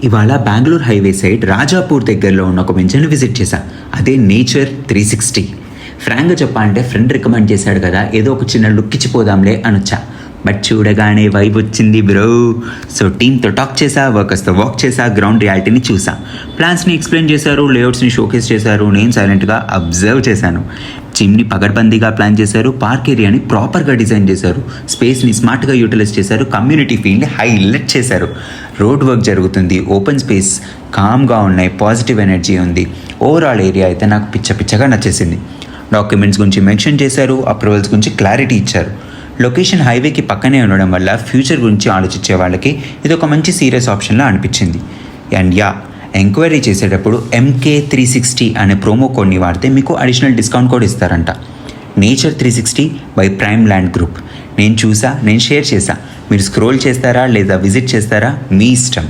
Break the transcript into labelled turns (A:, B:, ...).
A: ఇవాళ Bengaluru highway side Rajapur దగ్గరలో ఉన్న ఒక వెంచర్ని విజిట్ చేశా. అదే నేచర్ 360. ఫ్రాంక్గా చెప్పాలంటే ఫ్రెండ్ రికమెండ్ చేశాడు కదా, ఏదో ఒక చిన్న లుక్ ఇచ్చిపోదాంలే అని వచ్చా. బట్ చూడగానే వైబ్ వచ్చింది బ్రో. సో టీమ్తో టాక్ చేశా, వర్కర్స్తో వాక్ చేశా, గ్రౌండ్ రియాలిటీని చూసా. ప్లాన్స్ని ఎక్స్ప్లెయిన్ చేశారు, లేఅవుట్స్ని షోకేస్ చేశారు. నేను సైలెంట్గా అబ్జర్వ్ చేశాను. జిమ్ని పగడ్బందీగా ప్లాన్ చేశారు, పార్క్ ఏరియాని ప్రాపర్గా డిజైన్ చేశారు, స్పేస్ని స్మార్ట్గా యూటిలైజ్ చేశారు, కమ్యూనిటీ ఫీల్డ్ని హైలైట్ చేశారు. రోడ్ వర్క్ జరుగుతుంది, ఓపెన్ స్పేస్ కామ్గా ఉన్నాయి, పాజిటివ్ ఎనర్జీ ఉంది. ఓవరాల్ ఏరియా అయితే నాకు పిచ్చగా నచ్చేసింది. డాక్యుమెంట్స్ గురించి మెన్షన్ చేశారు, అప్రూవల్స్ గురించి క్లారిటీ ఇచ్చారు. లొకేషన్ హైవేకి పక్కనే ఉండడం వల్ల ఫ్యూచర్ గురించి ఆలోచించే వాళ్ళకి ఇది ఒక మంచి సీరియస్ ఆప్షన్లా అనిపించింది. అండ్ ఎంక్వైరీ చేసేటప్పుడు MK360 అనే ప్రోమో కోడ్ని వాడితే మీకు అడిషనల్ డిస్కౌంట్ కోడ్ ఇస్తారంట. Nature 360 by prime land group. నేను చూసా, నేను షేర్ చేశా. మీరు స్క్రోల్ చేస్తారా లేదా విజిట్ చేస్తారా మీ ఇష్టం.